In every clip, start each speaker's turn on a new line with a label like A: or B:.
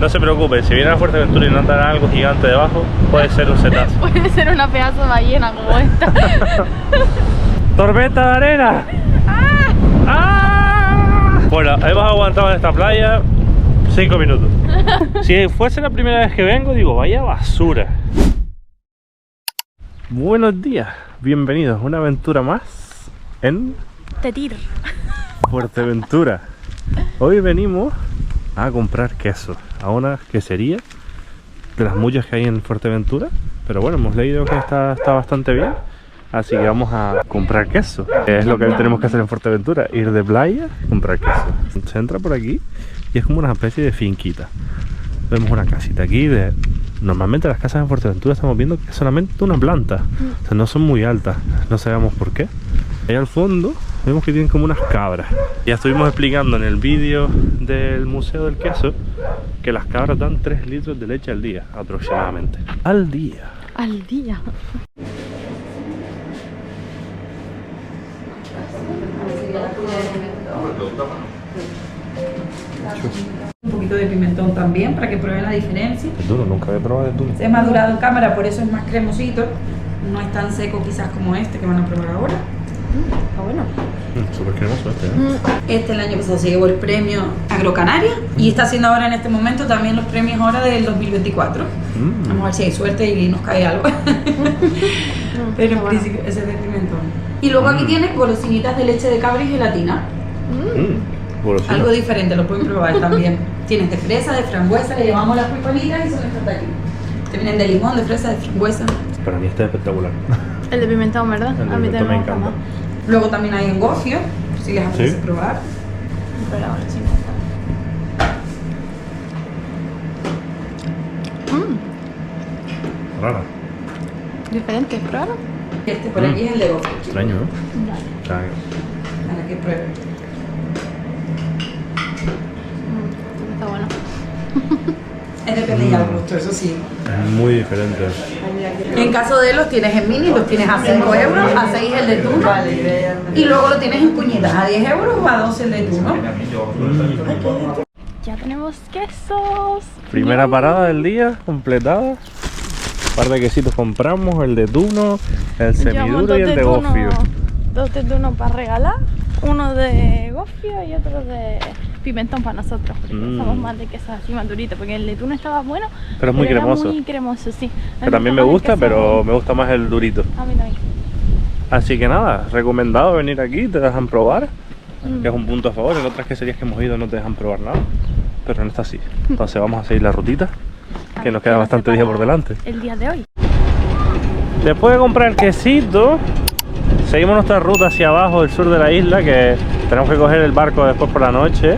A: No se preocupe, si viene a Fuerteventura y notan algo gigante debajo, puede ser un cetazo.
B: Puede ser una pedazo de ballena como esta.
A: ¡Tormenta de arena! ¡Ah! Bueno, hemos aguantado en esta playa 5 minutos. Si fuese la primera vez que vengo, digo, vaya basura. Buenos días, bienvenidos a una aventura más en
B: Tetir.
A: Fuerteventura. Hoy venimos a comprar queso a una quesería de las muchas que hay en Fuerteventura, pero bueno, hemos leído que está bastante bien, así que vamos a comprar queso. Es lo que tenemos que hacer en Fuerteventura, ir de playa y comprar queso. Se entra por aquí y es como una especie de finquita. Vemos una casita aquí de... Normalmente las casas en Fuerteventura estamos viendo que es solamente una planta, o sea, no son muy altas, no sabemos por qué. Ahí al fondo vemos que tienen como unas cabras. Ya estuvimos explicando en el vídeo del Museo del Queso que las cabras dan 3 litros de leche al día, aproximadamente. Al día.
B: Al día.
C: Un poquito de pimentón también para que prueben la diferencia.
A: Es duro, nunca había probado el duro.
C: Es madurado en cámara, por eso es más cremosito. No es tan seco quizás como este que van a probar ahora.
B: Está bueno.
A: Súper cremoso este, ¿eh?
C: Este el año pasado se llevó el premio Agrocanaria y está haciendo ahora en este momento también los premios ahora del 2024. Vamos a ver si hay suerte y nos cae algo. Pero en principio ese es de pimentón. Y luego aquí tienes golosinitas de leche de cabra y gelatina.
A: Golosina.
C: Algo diferente, lo pueden probar también. Tienes de fresa, de frambuesa, le llevamos las piponitas y son estas de aquí. Te vienen de limón, de fresa, de frambuesa.
A: Para mí este es espectacular.
B: El de pimentón, ¿verdad?
A: El de
B: A mí
A: pimentón
B: también
A: me
B: me gusta
A: encanta.
B: más.
C: Luego también hay engofio, si les apetece
A: ¿Sí?
C: probar.
B: Pero ahora sí.
A: Rara.
B: Diferente, ¿probaron?
C: Este por aquí es el de gofio.
A: Extraño, ¿no?
B: Vale.
A: O sea,
C: Para que prueben.
B: Está bueno.
C: Es depende ya del gusto, eso sí.
A: es muy diferente.
C: En caso de los tienes en mini, los tienes a 5 euros, a 6 el de tuno. Y luego lo tienes en puñitas, a 10 euros o a 12 el de tuno.
B: Ya tenemos quesos.
A: Primera parada del día, completada. Un par de quesitos compramos, el de tuno, el semiduro y el de gofio.
B: 2 de tuno para regalar, uno de gofio y otro de pimentón para nosotros. Porque pensamos más de quesos así más duritos, porque el de tuno estaba bueno,
A: Pero es muy
B: era
A: cremoso.
B: muy cremoso, sí.
A: Que también me gusta, pero me gusta más el durito.
B: A mí también.
A: Así que nada, recomendado venir aquí, te dejan probar, que es un punto a favor. En otras queserías que hemos ido no te dejan probar nada, pero en esta sí. Entonces vamos a seguir la rutita, que nos queda bastante día por delante.
B: El día de hoy.
A: Después de comprar el quesito, seguimos nuestra ruta hacia abajo del sur de la isla, que tenemos que coger el barco después por la noche.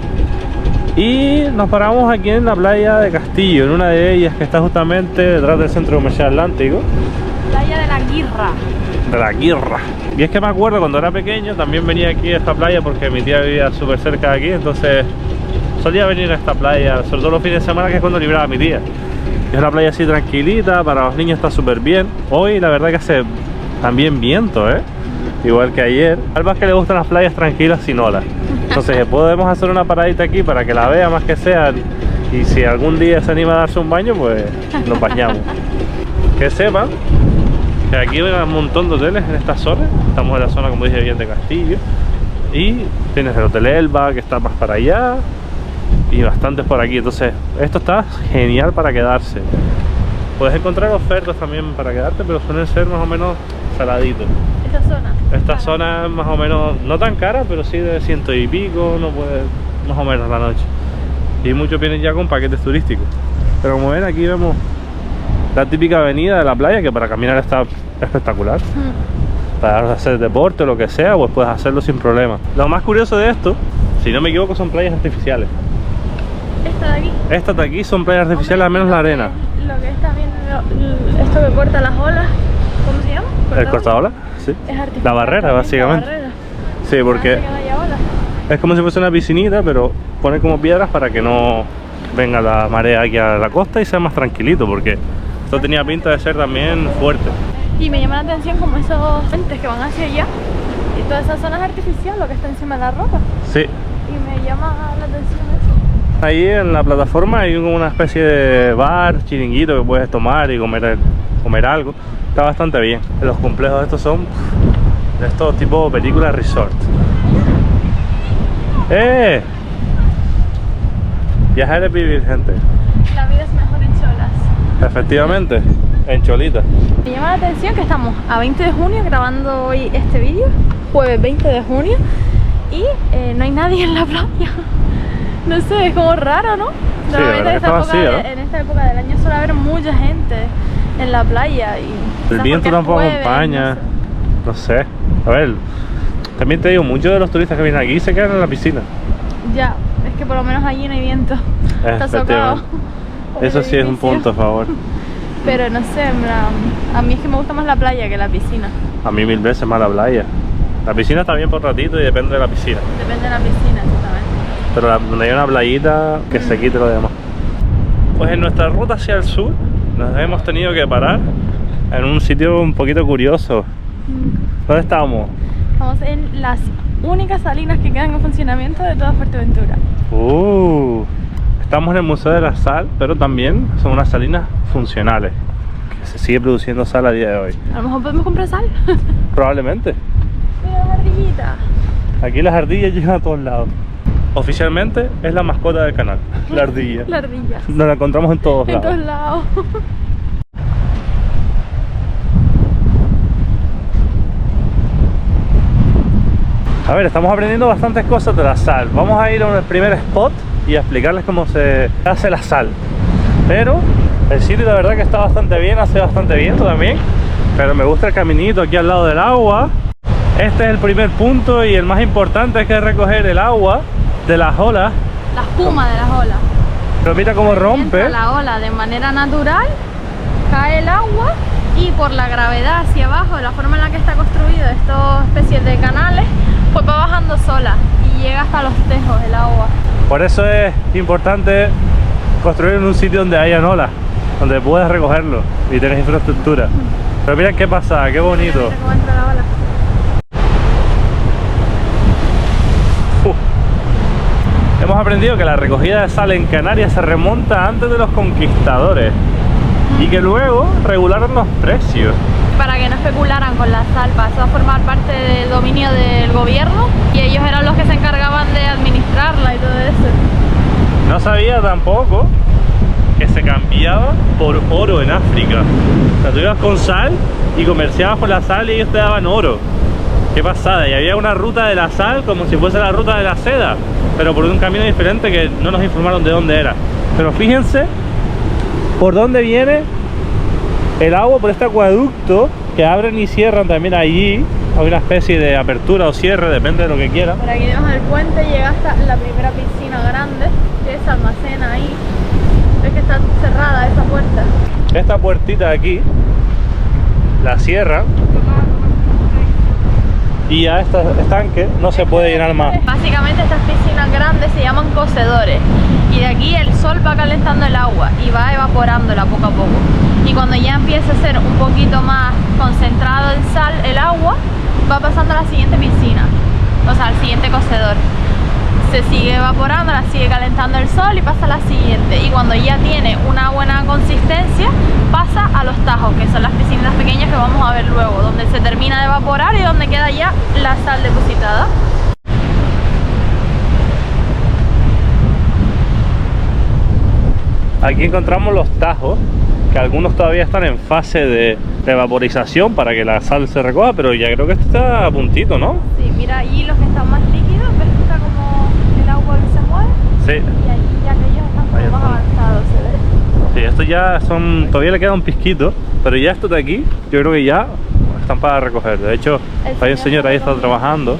A: Y nos paramos aquí en la playa de Castillo, en una de ellas que está justamente detrás del Centro Comercial Atlántico.
B: Playa de la Guirra.
A: De la Guirra. Y es que me acuerdo cuando era pequeño, también venía aquí a esta playa porque mi tía vivía súper cerca de aquí, entonces solía venir a esta playa, sobre todo los fines de semana, que es cuando libraba a mi tía. Es una playa así tranquilita, para los niños está súper bien. Hoy la verdad que hace también viento, igual que ayer. Al más que le gustan las playas tranquilas sin olas. Entonces podemos hacer una paradita aquí para que la vea más que sea. Y si algún día se anima a darse un baño, pues nos bañamos. Que sepan que aquí hay un montón de hoteles en esta zona. Estamos en la zona, como dije bien, de Castillo. Y tienes el Hotel Elba, que está más para allá, y bastantes por aquí. Entonces esto está genial para quedarse. Puedes encontrar ofertas también para quedarte, pero suelen ser más o menos saladitos.
B: Esta zona.
A: Esta zona es más o menos, no tan cara, pero sí de 100 y pico, no puede, más o menos la noche. Y muchos vienen ya con paquetes turísticos. Pero como ven, aquí vemos la típica avenida de la playa, que para caminar está espectacular. Para hacer deporte o lo que sea, pues puedes hacerlo sin problema. Lo más curioso de esto, si no me equivoco, son playas artificiales.
B: Esta de aquí.
A: Estas de aquí son playas artificiales, al menos la arena.
B: Lo que está viendo, esto que corta las olas, ¿cómo se llama?
A: ¿El cortaolas? Sí.
B: Es artificial.
A: La barrera,
B: también,
A: básicamente.
B: La barrera.
A: Sí, porque
B: Hace que no haya olas.
A: es como si fuese una piscinita, pero pone como piedras para que no venga la marea aquí a la costa y sea más tranquilito, porque esto tenía pinta de ser también fuerte.
B: Y me llama la atención como esos puentes que van hacia allá y toda esa zona es artificial, lo que está encima de la roca.
A: Sí,
B: Y me llama la atención eso.
A: Ahí en la plataforma hay una especie de bar, chiringuito que puedes tomar y comer algo. Está bastante bien. Los complejos estos son de estos tipo películas resort. Viajar es vivir, gente.
B: La vida es mejor en cholas.
A: Efectivamente, en cholita.
B: Me llama la atención que estamos a 20 de junio grabando hoy este vídeo, jueves 20 de junio, y no hay nadie en la playa. No sé, es como raro, ¿no?
A: Sí, la verdad que está vacío, ¿no?
B: En esta época del año suele haber mucha gente en la playa y
A: el viento tampoco acompaña, no sé. A ver, también te digo, muchos de los turistas que vienen aquí se quedan en la piscina.
B: Ya, es que por lo menos allí no hay viento. Está socado.
A: Eso sí es un punto a favor.
B: Pero no sé, a mí es que me gusta más la playa que la piscina.
A: A mí 1000 veces más la playa. La piscina está bien por ratito y depende de la piscina.
B: Depende de la piscina, exactamente.
A: Pero donde hay una playita que se quite lo demás. Pues en nuestra ruta hacia el sur nos hemos tenido que parar en un sitio un poquito curioso. ¿Dónde estamos?
B: Estamos en las únicas salinas que quedan en funcionamiento de toda Fuerteventura.
A: Estamos en el Museo de la Sal, pero también son unas salinas funcionales, que se sigue produciendo sal a día de hoy.
B: A lo mejor podemos comprar sal.
A: Probablemente.
B: Mira la ardillita.
A: Aquí las ardillas llegan a todos lados. Oficialmente es la mascota del canal, la ardilla.
B: La ardilla.
A: Nos la encontramos en todos lados.
B: En todos lados.
A: A ver, estamos aprendiendo bastantes cosas de la sal. Vamos a ir a un primer spot y a explicarles cómo se hace la sal. Pero el sitio de verdad que está bastante bien, hace bastante viento también. Pero me gusta el caminito aquí al lado del agua. Este es el primer punto y el más importante, es que recoger el agua de las olas.
B: La espuma de las olas.
A: Pero mira cómo rompe.
B: Entra la ola de manera natural, cae el agua y por la gravedad hacia abajo, de la forma en la que está construido estas especies de canales, pues va bajando sola y llega hasta los tejos el agua.
A: Por eso es importante construir en un sitio donde hayan olas, donde puedas recogerlo y tengas infraestructura. Pero mira qué pasa, qué bonito.
B: Mira cómo entra la ola.
A: Hemos aprendido que la recogida de sal en Canarias se remonta antes de los conquistadores y que luego regularon los precios.
B: Para que no especularan con la sal, pasó a formar parte del dominio del gobierno y ellos eran los que se encargaban de administrarla y todo eso.
A: No sabía tampoco que se cambiaba por oro en África. O sea, tú ibas con sal y comerciabas por la sal y ellos te daban oro. Qué pasada, y había una ruta de la sal como si fuese la ruta de la seda, pero por un camino diferente que no nos informaron de dónde era. Pero fíjense por dónde viene el agua, por este acueducto que abren y cierran también allí. Hay una especie de apertura o cierre, depende de lo que quieran.
B: Por aquí debajo del puente llega hasta la primera piscina grande que se almacena ahí. Ves que está cerrada esa puerta.
A: Esta puertita de aquí la cierran y a este estanque no se puede llenar más.
B: Básicamente estas piscinas grandes se llaman cocedores y de aquí el sol va calentando el agua y va evaporándola poco a poco, y cuando ya empieza a ser un poquito más concentrado en sal el agua, va pasando a la siguiente piscina, o sea al siguiente cocedor. Se sigue evaporando, la sigue calentando el sol y pasa a la siguiente, y cuando ya tiene una buena consistencia pasa a los tajos, que son las piscinas pequeñas que vamos a ver luego, donde se termina de evaporar y donde queda ya la sal depositada.
A: Aquí encontramos los tajos, que algunos todavía están en fase de vaporización para que la sal se recoja, pero ya creo que esto está a puntito, ¿no?
B: Sí, mira allí los que están más líquidos, ves que está como el agua que se mueve.
A: Sí.
B: Y allí ya que ellos están como más avanzados, se ve.
A: Sí, estos ya son, todavía le queda un pizquito, pero ya estos de aquí, yo creo que ya están para recoger. De hecho, hay un señor ahí está trabajando.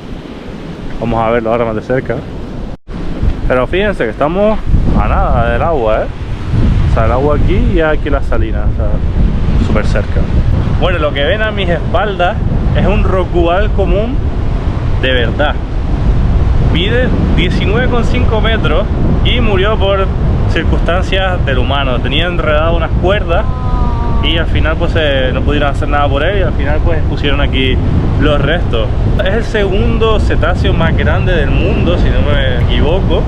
A: Vamos a verlo ahora más de cerca. Pero fíjense que estamos a nada del agua, O sea, el agua aquí y aquí la salina, o sea, súper cerca. Bueno, lo que ven a mis espaldas es un rocubal común de verdad. Mide 19,5 metros y murió por circunstancias del humano. Tenía enredado unas cuerdas y al final pues no pudieron hacer nada por él, y al final pues pusieron aquí los restos. Es el segundo cetáceo más grande del mundo, si no me equivoco,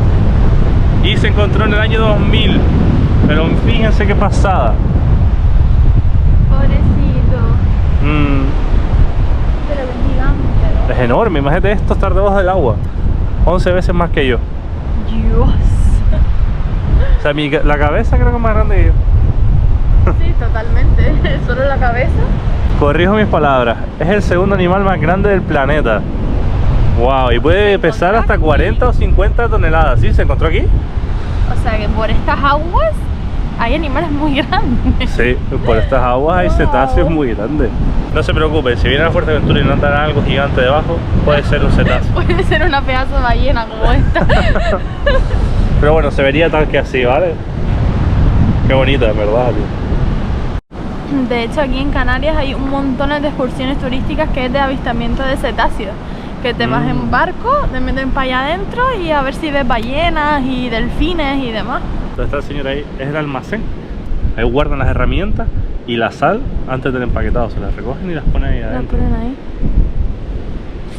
A: y Aquí se encontró en el año 2000, pero fíjense qué pasada.
B: Pobrecito. Pero es gigante, ¿no?
A: Es enorme, imagínate esto estar debajo del agua. 11 veces más que yo.
B: Dios.
A: O sea, la cabeza creo que es más grande que yo.
B: Sí, totalmente. Solo la cabeza.
A: Corrijo mis palabras, es el segundo animal más grande del planeta. Wow, y puede pesar hasta 40 o 50 toneladas. ¿Sí? ¿Se encontró aquí?
B: O sea que por estas aguas hay animales muy grandes.
A: Sí, por estas aguas hay cetáceos muy grandes. No se preocupen, si vienen a Fuerteventura y notan algo gigante debajo, puede ser un cetáceo.
B: Puede ser una pedazo de ballena como esta.
A: Pero bueno, se vería tal que así, ¿vale? Qué bonita, en verdad, tío.
B: De hecho, aquí en Canarias hay un montón de excursiones turísticas que es de avistamiento de cetáceos. Que te vas en barco, te meten para allá adentro y a ver si ves ballenas y delfines y demás.
A: Entonces está el señor ahí, es el almacén. Ahí guardan las herramientas y la sal antes del empaquetado. Se las recogen y las ponen ahí adentro.
B: Las ponen ahí.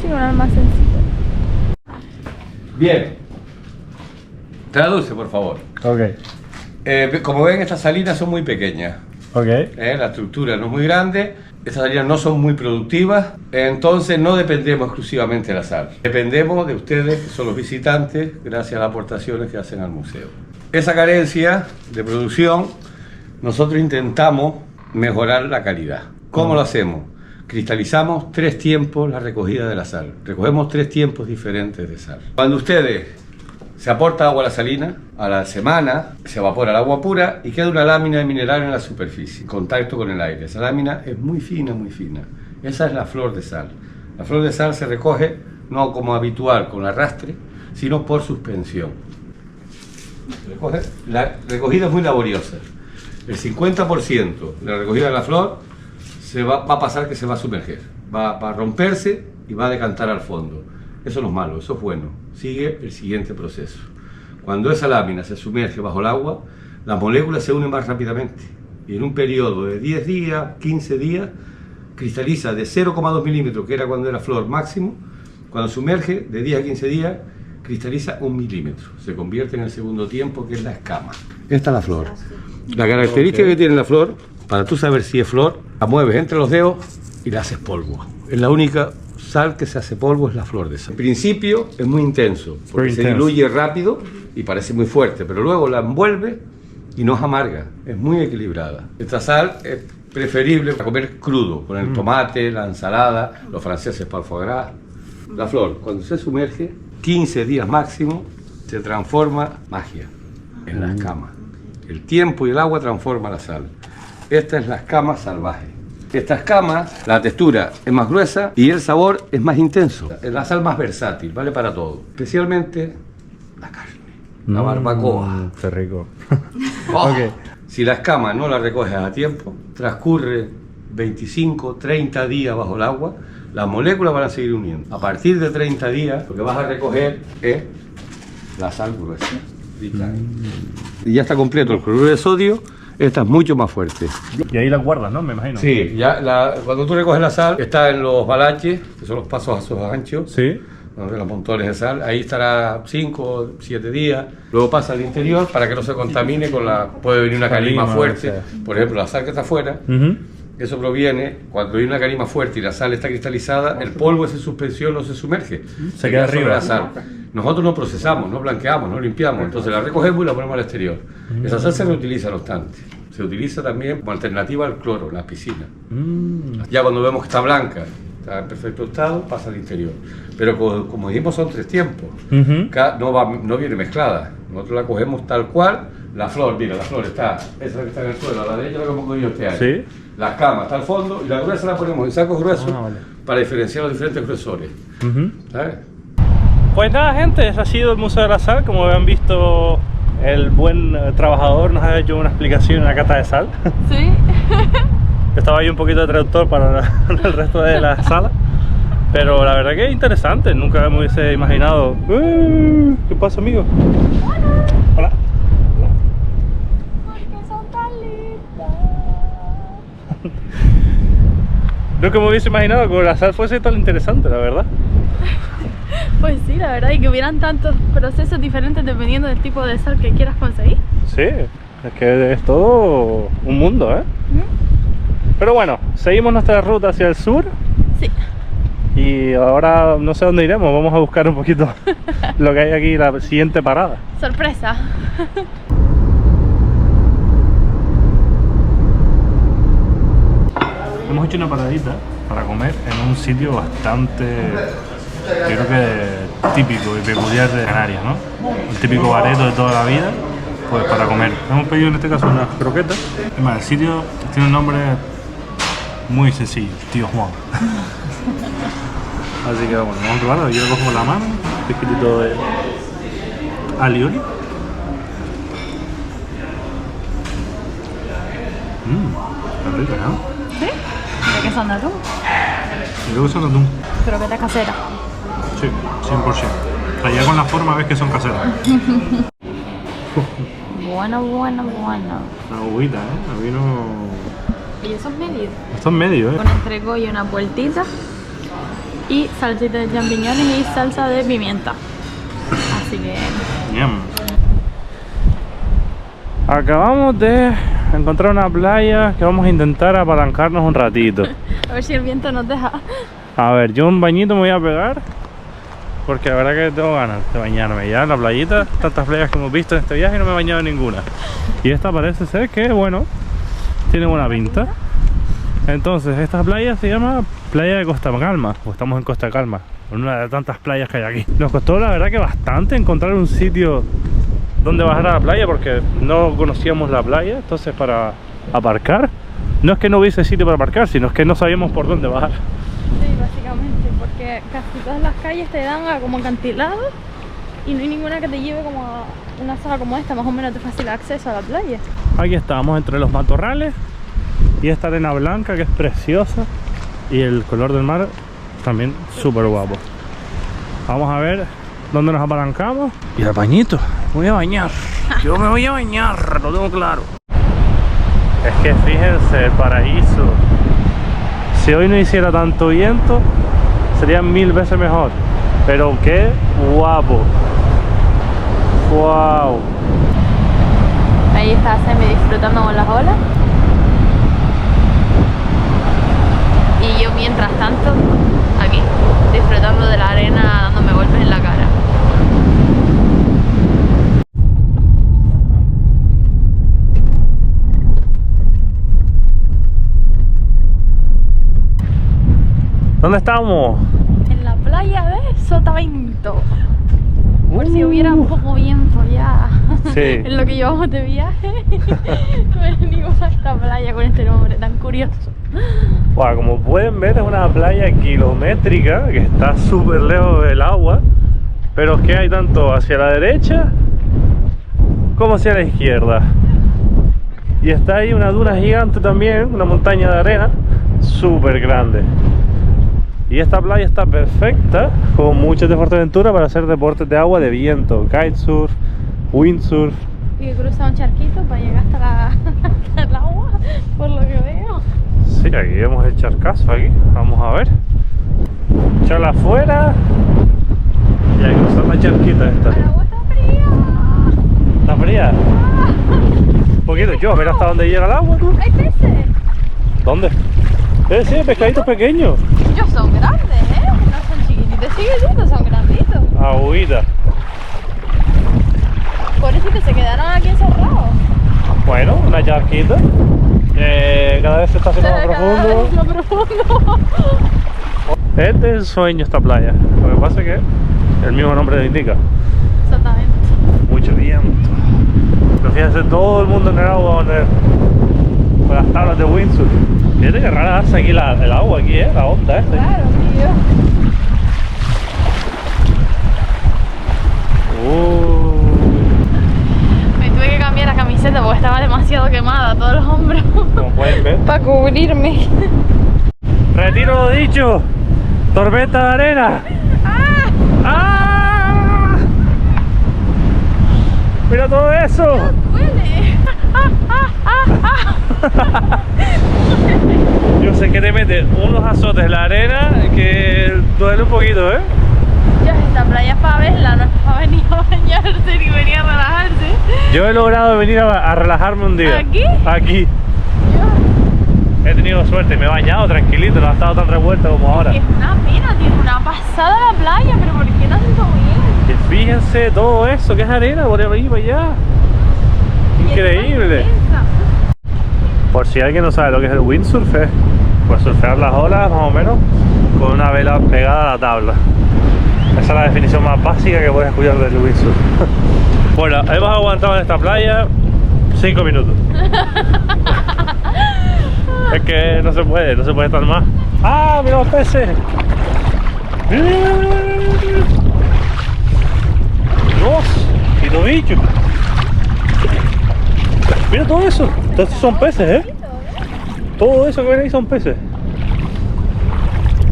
B: Sí, un almacencito.
D: Bien. Traduce, por favor.
A: Ok.
D: Como ven, estas salinas son muy pequeñas.
A: Ok.
D: La estructura no es muy grande. Estas salinas no son muy productivas, entonces no dependemos exclusivamente de la sal. Dependemos de ustedes, que son los visitantes, gracias a las aportaciones que hacen al museo. Esa carencia de producción, nosotros intentamos mejorar la calidad. ¿Cómo lo hacemos? Cristalizamos 3 tiempos la recogida de la sal. Recogemos 3 tiempos diferentes de sal. Cuando ustedes se aporta agua a la salina, a la semana se evapora el agua pura y queda una lámina de mineral en la superficie, en contacto con el aire. Esa lámina es muy fina, muy fina. Esa es la flor de sal. La flor de sal se recoge no como habitual con arrastre, sino por suspensión. La recogida es muy laboriosa. El 50% de la recogida de la flor va a pasar que se va a sumergir. Va a romperse y va a decantar al fondo. Eso no es malo, eso es bueno. Sigue el siguiente proceso. Cuando esa lámina se sumerge bajo el agua, las moléculas se unen más rápidamente. Y en un periodo de 10 días, 15 días, cristaliza de 0,2 milímetros, que era cuando era flor máximo. Cuando sumerge, de 10 a 15 días, cristaliza 1 milímetro. Se convierte en el segundo tiempo, que es la escama. Esta es la flor. La característica que tiene la flor, para tú saber si es flor, la mueves entre los dedos y la haces polvo. Es la única sal que se hace polvo, es la flor de sal. En principio es muy intenso, porque se diluye rápido y parece muy fuerte, pero luego la envuelve y no es amarga, es muy equilibrada. Esta sal es preferible para comer crudo, con el tomate, la ensalada, los franceses para el foie gras. La flor, cuando se sumerge, 15 días máximo, se transforma magia en la escama. El tiempo y el agua transforman la sal. Esta es la escama salvaje. Esta escama, la textura es más gruesa y el sabor es más intenso. Es la sal más versátil, vale para todo. Especialmente la carne, la barbacoa.
A: Qué rico.
D: Oh,
A: Okay.
D: Si la escama no la recoges a tiempo, transcurre 25, 30 días bajo el agua, las moléculas van a seguir uniendo. A partir de 30 días, lo que vas a recoger es la sal gruesa. Y ya está completo el cloruro de sodio. Esta es mucho más fuerte.
A: Y ahí la guardas, ¿no? Me imagino.
D: Sí, cuando tú recoges la sal, está en los balaches, que son los pasos anchos,
A: Sí.
D: donde los montones de sal, ahí estará 5 o 7 días, luego pasa al interior para que no se contamine con puede venir una calima fuerte, por ejemplo la sal que está afuera, eso proviene, cuando hay una calima fuerte y la sal está cristalizada, el polvo esa suspensión no se sumerge,
A: se queda
D: sobre
A: arriba.
D: la sal. Nosotros no procesamos, no blanqueamos, no limpiamos, entonces la recogemos y la ponemos al exterior. Esa sal se reutiliza no obstante, se utiliza también como alternativa al cloro en las piscinas. Ya cuando vemos que está blanca, está en perfecto estado, pasa al interior. Pero como dijimos, son 3 tiempos. No viene mezclada. Nosotros la cogemos tal cual. La flor, mira, la flor está, esa que está en el suelo, a la derecha la que hemos cogido este año.
A: Sí.
D: La escama está al fondo y la gruesa la ponemos en sacos gruesos
A: Vale.
D: para diferenciar los diferentes grosores. ¿Sabes?
A: Pues nada, gente, ese ha sido el Museo de la Sal. Como habían visto, el buen trabajador nos ha hecho una explicación, una cata de sal.
B: Sí.
A: Estaba ahí un poquito de traductor para el resto de la sala. Pero la verdad que es interesante, nunca me hubiese imaginado. ¿Qué pasa, amigo? Hola.
B: Porque son tan lindas.
A: Nunca me hubiese imaginado que la sal fuese tan interesante, la verdad.
B: Pues sí, la verdad, y que hubieran tantos procesos diferentes dependiendo del tipo de sal que quieras conseguir.
A: Sí, es que es todo un mundo, ¿eh? Pero bueno, seguimos nuestra ruta hacia el sur.
B: Sí.
A: Y ahora no sé dónde iremos, vamos a buscar un poquito lo que hay aquí, la siguiente parada.
B: Sorpresa.
A: Hemos hecho una paradita para comer en un sitio bastante, yo creo que típico y peculiar de Canarias, ¿no? El típico bareto de toda la vida, pues para comer. Hemos pedido en este caso unas croquetas. Además, el sitio tiene un nombre muy sencillo, Tío Juan. Así que bueno, vamos a probarlo. Yo lo cojo con la mano, un piquitito de alioli. Está rica, ¿no?
B: ¿Sí? ¿De qué son de atún?
A: Yo creo que son de atún.
B: Croqueta casera.
A: Sí, 100%. Allá con la forma ves que son caseras.
B: Bueno.
A: Una agüita, ¿eh? A mí no...
B: Y esos medios.
A: Esto es medio, ¿eh?
B: Con entrecot y una puertita. Y salsita de champiñones y salsa de pimienta. Así que...
A: Ñam. Acabamos de encontrar una playa que vamos a intentar apalancarnos un ratito.
B: a ver si el viento nos deja.
A: A ver, yo un bañito me voy a pegar porque la verdad que tengo ganas de bañarme ya en la playita. Tantas playas que hemos visto en este viaje y no me he bañado en ninguna. Y esta parece ser que, bueno, tiene buena pinta. Entonces, esta playa se llama Playa de Costa Calma, o estamos en Costa Calma, una de tantas playas que hay aquí. Nos costó la verdad que bastante encontrar un sitio donde bajar a la playa porque no conocíamos la playa. Entonces, para aparcar, no es que no hubiese sitio para aparcar, sino es que no sabíamos por dónde bajar.
B: Sí, básicamente, porque casi todas las calles te dan a como acantilados y no hay ninguna que te lleve como a una zona como esta, más o menos de fácil acceso a la playa.
A: Aquí estamos entre los matorrales y esta arena blanca que es preciosa y el color del mar también súper guapo. Vamos a ver dónde nos apalancamos y al bañito. Me voy a bañar. Yo me voy a bañar, lo tengo claro. Es que fíjense, el paraíso. Si hoy no hiciera tanto viento, sería 1000 veces mejor. Pero qué guapo. Wow.
B: Ahí está Semi disfrutando con las olas. Y yo mientras tanto, aquí, disfrutando de la arena, dándome golpes en la cara.
A: ¿Dónde estamos?
B: En la playa de Sotavento. Por si hubiera un poco viento ya.
A: Sí.
B: En lo que llevamos de viaje, venimos a esta playa con este nombre tan curioso.
A: Wow, como pueden ver, es una playa kilométrica que está súper lejos del agua, pero que hay tanto hacia la derecha como hacia la izquierda. Y está ahí una duna gigante también, una montaña de arena súper grande. Y esta playa está perfecta, con muchas de Fuerteventura, para hacer deportes de agua de viento, kitesurf, windsurf.
B: Y que cruza un charquito para llegar hasta el agua, por lo que veo.
A: Sí, aquí vemos el charcazo aquí, vamos a ver. Echarla afuera y hay que cruzar la charquita esta.
B: El agua está fría.
A: ¿Está fría? Un poquito, yo, a ver hasta dónde llega el agua, tú.
B: Hay peces.
A: ¿Dónde? Sí, pescaditos pequeños.
B: Ellos son grandes, no son chiquititos, son granditos.
A: Agüita.
B: Pobrecitos, se quedaron aquí encerrados.
A: Bueno, una charquita. Cada vez se está haciendo más profundo.
B: Más profundo.
A: Este es el sueño, esta playa. Lo que pasa es que el mismo nombre lo indica.
B: Exactamente.
A: Mucho viento. Pero fíjense, todo el mundo en el agua con las tablas de windsurf. Fíjate que rara hace aquí el agua, aquí, la onda esta.
B: Claro, tío. Me tuve que cambiar la camiseta porque estaba demasiado quemada, todos los hombros.
A: Como pueden ver.
B: Para cubrirme.
A: Retiro lo dicho. Tormenta de arena. ¡Ah! ¡Mira todo eso!
B: ¡Huele!
A: Yo sé que te mete unos azotes en la arena que duele un poquito, ¿eh?
B: Ya La playa es para verla, no es para venir a bañarse ni venir a relajarse.
A: Yo he logrado venir a relajarme un día.
B: ¿Aquí?
A: Aquí. He tenido suerte, me he bañado tranquilito, no ha estado tan revuelto como ahora.
B: Es una pena, tiene una pasada la playa, pero ¿por qué no hacen todo bien?
A: Que fíjense todo eso, que es arena, por ahí para allá. Increíble. Por si alguien no sabe lo que es el windsurf, pues surfear las olas más o menos con una vela pegada a la tabla. Esa es la definición más básica que puedes escuchar del windsurf. Bueno, hemos aguantado en esta playa 5 minutos. Es que no se puede estar más. ¡Ah, mira los peces! ¡Dios! ¡Y los bichos! Mira todo eso. Estos son peces, Todo eso que ven ahí son peces.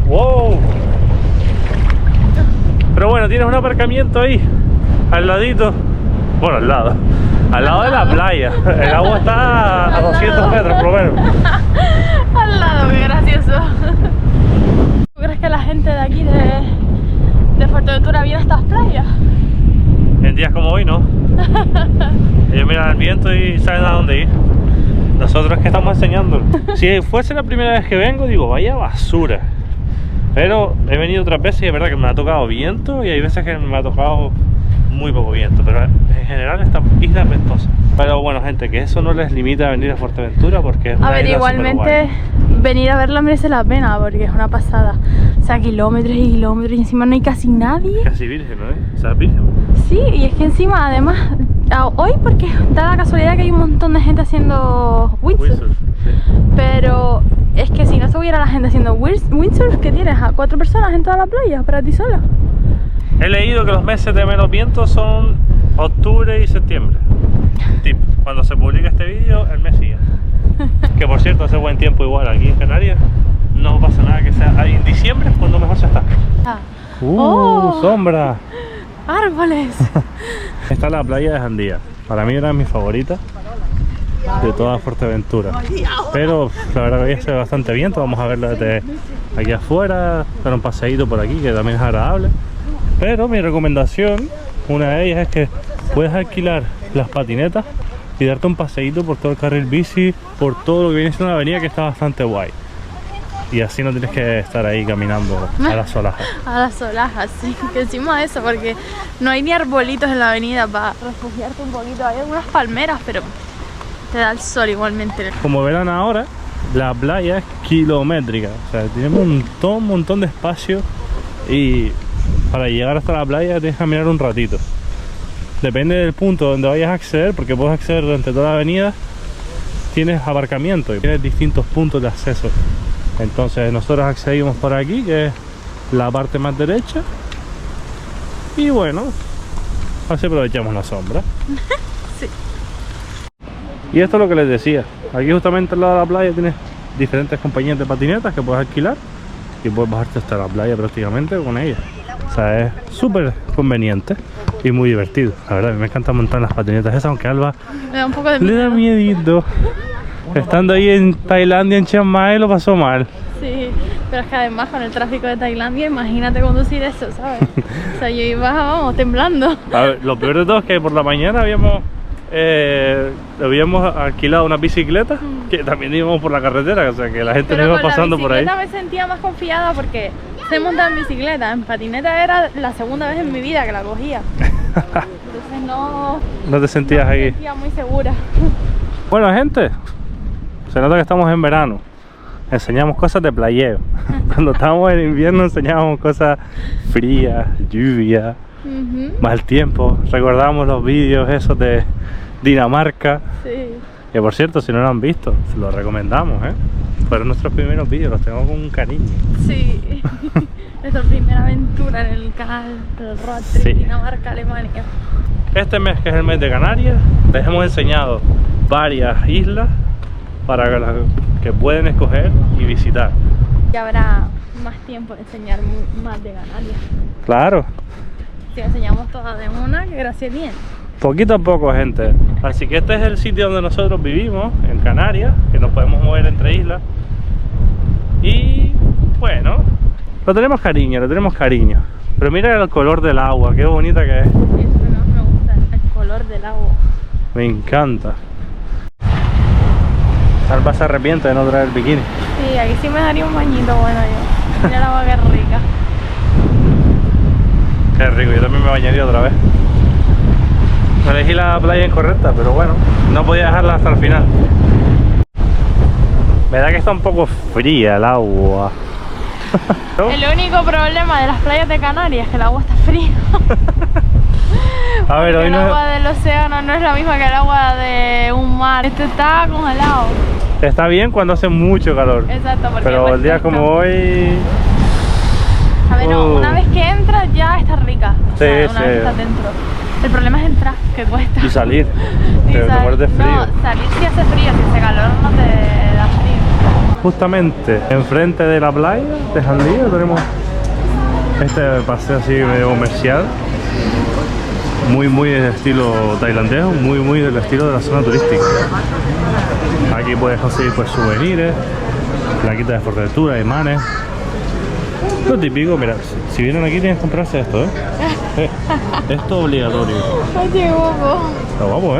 A: ¡Wow! Pero bueno, tienes un aparcamiento ahí, al ladito. Bueno, al lado de la playa. El agua está a 200 metros por lo menos.
B: Al lado, qué gracioso. ¿Tú crees que la gente de aquí de Fuerteventura viene a estas playas?
A: En días como hoy, ¿no? Ellos miran el viento y saben a dónde ir. Nosotros es que estamos enseñando. Si fuese la primera vez que vengo, digo, vaya basura. Pero he venido otras veces y es verdad que me ha tocado viento y hay veces que me ha tocado muy poco viento, pero en general esta isla es ventosa. Pero bueno, gente, que eso no les limita a venir a Fuerteventura porque es una isla
B: igualmente venir a verla merece la pena porque es una pasada. O sea, kilómetros y kilómetros y encima no hay casi nadie.
A: Casi virgen, ¿no? O sea, virgen.
B: Sí, y es que encima además hoy porque da la casualidad que hay un montón de gente haciendo windsurf.
A: Sí.
B: Pero es que si no estuviera la gente haciendo windsurf, ¿qué tienes? ¿A 4 personas en toda la playa para ti sola?
A: He leído que los meses de menos viento son octubre y septiembre. Tip, cuando se publica este vídeo, el mes siguiente. Que por cierto, hace buen tiempo igual aquí en Canarias. No pasa nada que sea. Ahí en diciembre es cuando mejor se está. Sombra.
B: Árboles.
A: Esta es la playa de Jandía. Para mí era mi favorita de toda Fuerteventura. Pero la verdad que hoy hace bastante viento. Vamos a verla desde aquí afuera. Dar un paseíto por aquí que también es agradable. Pero mi recomendación, una de ellas es que puedes alquilar las patinetas y darte un paseíto por todo el carril bici, por todo lo que viene siendo una avenida que está bastante guay. Y así no tienes que estar ahí caminando a las solajas.
B: A las solajas, sí. Que encima de eso, porque no hay ni arbolitos en la avenida para refugiarte un poquito. Hay algunas palmeras, pero te da el sol igualmente.
A: Como verán ahora, la playa es kilométrica. O sea, tiene un montón de espacio y para llegar hasta la playa tienes que caminar un ratito. Depende del punto donde vayas a acceder, porque puedes acceder durante toda la avenida. Tienes aparcamiento y tienes distintos puntos de acceso. Entonces nosotros accedimos por aquí, que es la parte más derecha. Y bueno, así aprovechamos la sombra.
B: Sí.
A: Y esto es lo que les decía. Aquí justamente al lado de la playa tienes diferentes compañías de patinetas que puedes alquilar y puedes bajarte hasta la playa prácticamente con ellas. O sea, es súper conveniente y muy divertido. La verdad, a mí me encanta montar las patinetas esas, aunque a Alba
B: Me da un poco de
A: le da
B: miedo.
A: miedito. Estando ahí en Tailandia, en Chiang Mai, lo pasó mal.
B: Sí, pero es que además con el tráfico de Tailandia, imagínate conducir eso, ¿sabes? O sea, yo iba, vamos, temblando.
A: A ver, lo peor de todo es que por la mañana habíamos alquilado una bicicleta, que también íbamos por la carretera, o sea que la gente no iba pasando por ahí.
B: Pero con la bicicleta me sentía más confiada porque sé montar en bicicleta. En patineta era la segunda vez en mi vida que la cogía. Entonces no
A: te sentías
B: me
A: aquí.
B: sentía muy segura.
A: Bueno, gente, se nota que estamos en verano. Enseñamos cosas de playeo. Cuando estábamos en invierno enseñábamos cosas frías, lluvia, mal tiempo. Recordamos los vídeos esos de Dinamarca.
B: Sí.
A: Que por cierto, si no lo han visto, se los recomendamos, Fueron nuestros primeros vídeos, los tengo con un cariño.
B: Sí. Nuestra primera aventura en el canal del road trip,
A: Sí.
B: Dinamarca, Alemania.
A: Este mes, que es el mes de Canarias, les hemos enseñado varias islas para que pueden escoger y visitar.
B: Y habrá más tiempo de enseñar más de Canarias.
A: Claro,
B: Si enseñamos todas de una, que gracias bien.
A: poquito a poco, gente. Así que este es el sitio donde nosotros vivimos, en Canarias, que nos podemos mover entre islas. Y bueno, lo tenemos cariño, Pero mira el color del agua, qué bonita que es.
B: Eso no me gusta, el color del agua.
A: Me encanta. Alba se arrepiente de no traer el bikini.
B: Sí, aquí sí me daría un bañito bueno yo. Mira el agua que rica.
A: Qué rico, yo también me bañaría otra vez. Elegí la playa incorrecta, pero bueno, no podía dejarla hasta el final. ¿Verdad que está un poco fría el agua?
B: El único problema de las playas de Canarias es que el agua está fría.
A: A ver,
B: Porque
A: hoy
B: el
A: no...
B: agua del océano no es la misma que el agua de un mar. Este está congelado.
A: Está bien cuando hace mucho calor.
B: Exacto, porque
A: Pero el día
B: refresca.
A: como hoy...
B: A ver, no, una vez que entras ya está rica. O
A: Sí,
B: sea, una
A: sí.
B: vez estás dentro. El problema es entrar, que cuesta.
A: Y salir.
B: Y
A: Pero te mueres de frío.
B: No, salir si hace frío, si hace calor no te da frío.
A: Justamente enfrente de la playa de Jandía tenemos este paseo así medio comercial. Muy de estilo tailandés, muy del estilo de la zona turística. Aquí puedes conseguir pues souvenirs, plaquitas de Fuerteventura, imanes. Lo típico, mira, si vienen aquí tienen que comprarse esto, esto obligatorio.
B: Ay, qué guapo.
A: Está guapo,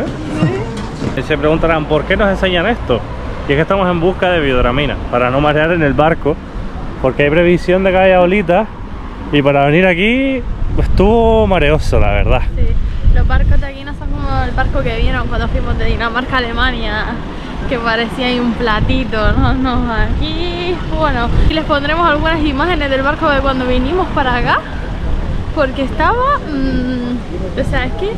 A: Y se preguntarán, ¿por qué nos enseñan esto? Y es que estamos en busca de biodramina, para no marear en el barco, porque hay previsión de que haya olitas, y para venir aquí pues, estuvo mareoso, la verdad.
B: Sí, los barcos de aquí no son como el barco que vieron cuando fuimos de Dinamarca a Alemania, que parecía ahí un platito, no, aquí, bueno, y les pondremos algunas imágenes del barco de cuando vinimos para acá, porque estaba, o sea, es que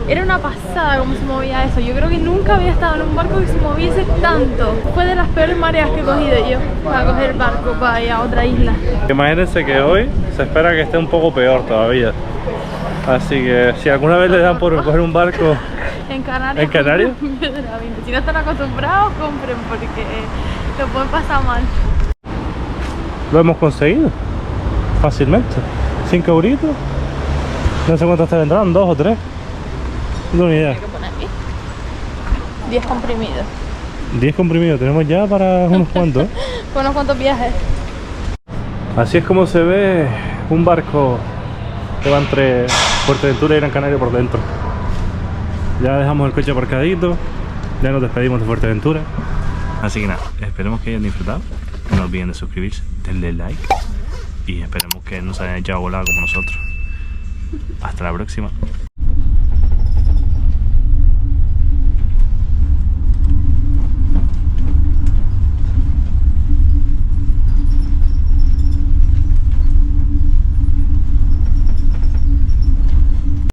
B: era una pasada cómo se movía eso. Yo creo que nunca había estado en un barco que se moviese tanto. Fue de las peores mareas que he cogido yo para coger el barco para ir a otra isla.
A: Imagínense que hoy se espera que esté un poco peor todavía. Así que si alguna vez les dan por coger un barco
B: En Canarias.
A: ¿En Canarias?
B: Si no están acostumbrados, compren porque lo pueden pasar mal.
A: lo hemos conseguido fácilmente. 5 euritos. No sé cuántos te vendrán, 2 o 3. No tengo ni idea.
B: ¿Qué poner aquí? 10 comprimidos.
A: 10 comprimidos tenemos ya para unos cuantos.
B: Con unos cuantos viajes.
A: Así es como se ve un barco que va entre Fuerteventura y Gran Canaria por dentro. Ya dejamos el coche aparcadito, ya nos despedimos de Fuerteventura. Así que nada, esperemos que hayan disfrutado. No olviden de suscribirse, denle like y esperemos que no se hayan echado a volar como nosotros. Hasta la próxima.